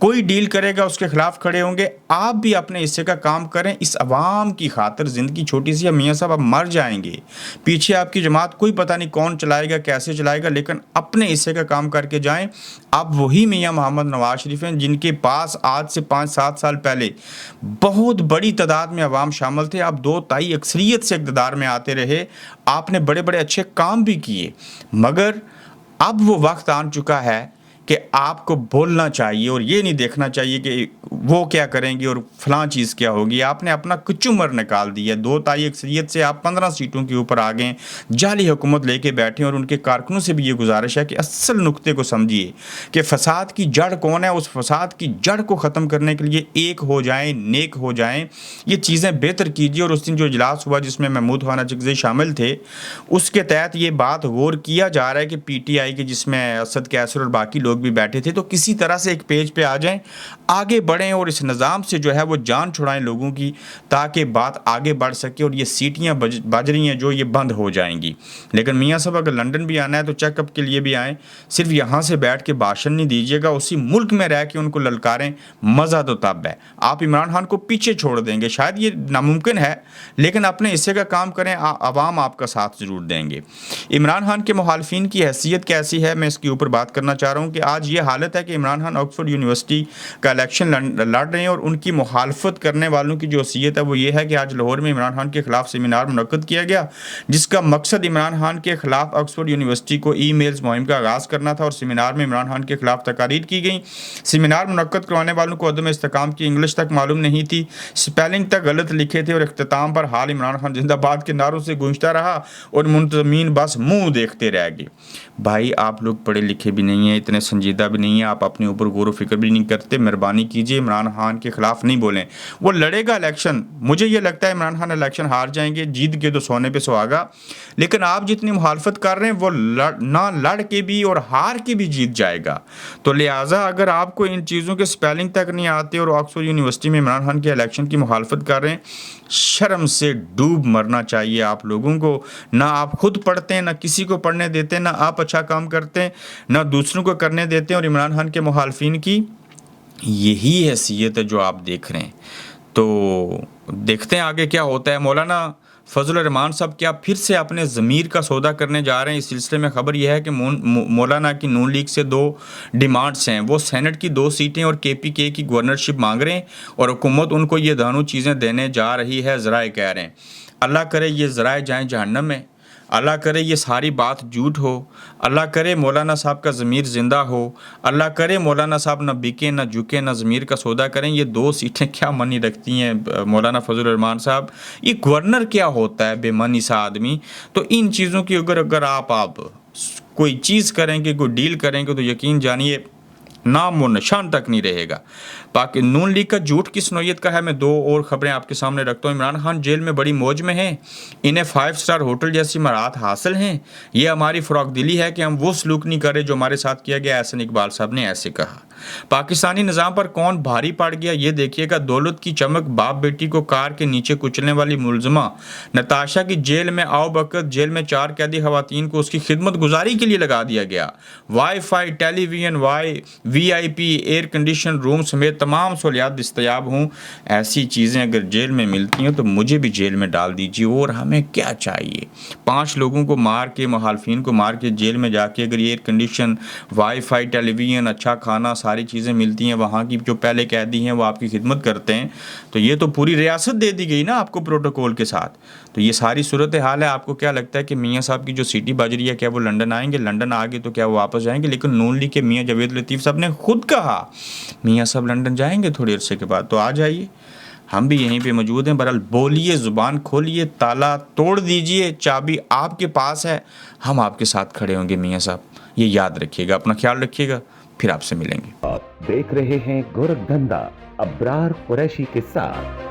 کوئی ڈیل کرے گا اس کے خلاف کھڑے ہوں گے. آپ بھی اپنے حصے کا کام کریں اس عوام کی خاطر. زندگی چھوٹی سی ہے میاں صاحب, آپ مر جائیں گے, پیچھے آپ کی جماعت کوئی پتہ نہیں کون چلائے گا کیسے چلائے گا, لیکن اپنے حصے کا کام کر کے جائیں. اب وہی میاں محمد نواز شریف ہیں جن کے پاس آج سے 5-7 سال پہلے بہت بڑی تعداد میں عوام شامل تھے. آپ 2/3 اکثریت سے اقتدار میں آتے رہے, آپ نے بڑے بڑے اچھے کام بھی کیے, مگر اب وہ وقت آن چکا ہے کہ آپ کو بولنا چاہیے اور یہ نہیں دیکھنا چاہیے کہ وہ کیا کریں گے اور فلاں چیز کیا ہوگی. آپ نے اپنا کچمر نکال دیا. 2/3 اکثریت سے آپ 15 سیٹوں کے اوپر آ گئے, جعلی حکومت لے کے بیٹھے. اور ان کے کارکنوں سے بھی یہ گزارش ہے کہ اصل نقطے کو سمجھیے کہ فساد کی جڑ کون ہے. اس فساد کی جڑ کو ختم کرنے کے لیے ایک ہو جائیں, نیک ہو جائیں, یہ چیزیں بہتر کیجیے. اور اس دن جو اجلاس ہوا جس میں محمود خان اچکزئی شامل تھے, اس کے تحت یہ بات غور کیا جا رہا ہے کہ پی ٹی آئی کے جس میں اسد کیسر اور باقی لوگ بھی بیٹھے تھے, تو کسی طرح سے ایک پیج پہ آ جائیں, آگے بڑھیں اور اس نظام سے جو ہے وہ جان چھڑائیں لوگوں کی, تاکہ بات آگے بڑھ سکے اور یہ سیٹیاں بج رہی ہیں جو یہ بند ہو جائیں گی. لیکن میاں صاحب اگر لنڈن بھی آنا ہے تو چیک اپ کے لیے بھی آئیں, صرف یہاں سے بیٹھ کے بھاشن نہیں دیجیے گا, اسی ملک میں رہ کے ان کو للکاریں. مزہ تو تب ہے, آپ عمران خان کو پیچھے چھوڑ دیں گے, شاید یہ ناممکن ہے, لیکن اپنے حصے کا کام کریں, عوام آپ کا ساتھ ضرور دیں گے. عمران خان کے مخالفین کی حیثیت کیسی ہے, میں اس کے اوپر بات کرنا چاہ رہا ہوں کہ آج یہ حالت ہے کہ عمران خان آکسفورڈ یونیورسٹی کا الیکشن لڑ رہے ہیں, اور ان کی مخالفت کرنے والوں کی جو حیثیت ہے وہ یہ ہے کہ آج لاہور میں عمران خان کے خلاف سیمینار منعقد کیا گیا, جس کا مقصد عمران خان کے خلاف آکسفورڈ یونیورسٹی کو ای میلز مہم کا آغاز کرنا تھا. اور سیمینار میں عمران خان کے خلاف تقاریر کی گئیں. سیمینار منعقد کروانے والوں کو عدم استحکام کی انگلش تک معلوم نہیں تھی, سپیلنگ تک غلط لکھے تھے, اور اختتام پر حال عمران خان زندہ باد کے نعروں سے گونجتا رہا اور منتظمین بس منہ دیکھتے رہ گئے. بھائی آپ لوگ پڑھے لکھے بھی نہیں ہیں, اتنے سنجیدہ بھی نہیں ہیں, آپ اپنے اوپر غور و فکر بھی نہیں کرتے. مہربانی کیجیے عمران خان کے خلاف نہیں بولیں. وہ لڑے گا الیکشن, مجھے یہ لگتا ہے عمران خان الیکشن ہار جائیں گے, جیت کے تو سونے پہ سہاگا, لیکن آپ جتنی مخالفت کر رہے ہیں وہ نہ لڑ کے بھی اور ہار کے بھی جیت جائے گا. تو لہٰذا اگر آپ کو ان چیزوں کے سپیلنگ تک نہیں آتے اور آکسفورڈ یونیورسٹی میں عمران خان کے الیکشن کی مخالفت کر رہے ہیں, شرم سے ڈوب مرنا چاہیے آپ لوگوں کو. نہ آپ خود پڑھتے ہیں, نہ کسی کو پڑھنے دیتے ہیں, نہ آپ اچھا کام کرتے ہیں, نہ دوسروں کو کرنے دیتے ہیں. اور عمران خان کے مخالفین کی یہی حیثیت ہے جو آپ دیکھ رہے ہیں. تو دیکھتے ہیں آگے کیا ہوتا ہے. مولانا فضل الرحمان صاحب کیا پھر سے اپنے ضمیر کا سودا کرنے جا رہے ہیں؟ اس سلسلے میں خبر یہ ہے کہ مولانا کی نون لیگ سے 2 ڈیمانڈز ہیں. وہ سینٹ کی 2 سیٹیں اور کے پی کے کی گورنرشپ مانگ رہے ہیں, اور حکومت ان کو یہ دونوں چیزیں دینے جا رہی ہے. ذرائع کہہ رہے ہیں اللہ کرے یہ ذرائع جائیں جہنم میں, اللہ کرے یہ ساری بات جھوٹ ہو, اللہ کرے مولانا صاحب کا ضمیر زندہ ہو, اللہ کرے مولانا صاحب نہ بکے نہ جھکے نہ ضمیر کا سودا کریں. یہ 2 سیٹیں کیا منی رکھتی ہیں مولانا فضل الرحمان صاحب؟ یہ گورنر کیا ہوتا ہے بے منی سا آدمی. تو ان چیزوں کی اگر آپ کوئی چیز کریں گے, کوئی ڈیل کریں گے, تو یقین جانیے نام و نشان تک نہیں رہے گا. باقی نون لیگ کا جھوٹ کس نوعیت کا ہے, میں 2 اور خبریں آپ کے سامنے رکھتا ہوں. عمران خان جیل میں بڑی موج میں ہیں, انہیں 5 اسٹار ہوٹل جیسی مراحت حاصل ہیں. یہ ہماری فروغ دلی ہے کہ ہم وہ سلوک نہیں کرے جو ہمارے ساتھ کیا گیا. احسن اقبال صاحب نے ایسے کہا. پاکستانی نظام پر کون بھاری پڑ گیا یہ دیکھیے گا. دولت کی چمک, باپ بیٹی کو کار کے نیچے کچلنے والی ملزمہ نتاشا کی جیل میں آؤ بکت. جیل میں 4 قیدی خواتین کو اس کی خدمت گزاری کے لیے لگا دیا گیا. وائی فائی, ٹیلی ویژن, وی آئی پی, ایئر کنڈیشن روم سمیت تمام سہولیات دستیاب ہوں. ایسی چیزیں اگر جیل میں ملتی ہیں تو مجھے بھی جیل میں ڈال دیجیے. اور ہمیں کیا چاہیے؟ 5 لوگوں کو مار کے, مخالفین کو مار کے جیل میں جا کے اگر ایئر کنڈیشن, وائی فائی, ٹیلی ویژن, اچھا کھانا, ساری چیزیں ملتی ہیں, وہاں کی جو پہلے قیدی ہیں وہ آپ کی خدمت کرتے ہیں, تو یہ تو پوری ریاست دے دی گئی نا آپ کو پروٹوکول کے ساتھ. تو یہ ساری صورتحال ہے. آپ کو کیا لگتا ہے کہ میاں صاحب کی جو سیٹی بج رہی ہے کیا وہ لنڈن آئیں گے؟ لنڈن آ گئے تو کیا وہ واپس جائیں گے؟ لیکن نون لیگ کے میاں جاوید لطیف صاحب نے خود کہا میاں صاحب لنڈن جائیں گے تھوڑی عرصے کے بعد. تو آ جائیے, ہم بھی یہیں پہ موجود ہیں. بہرحال بولیے, زبان کھولیے, تالا توڑ دیجئے, چابی آپ کے پاس ہے, ہم آپ کے ساتھ کھڑے ہوں گے میاں صاحب. یہ یاد رکھیے گا, اپنا خیال رکھیے گا, پھر آپ سے ملیں گے. آپ دیکھ رہے ہیں گورکھ دھندا ابرار قریشی کے ساتھ.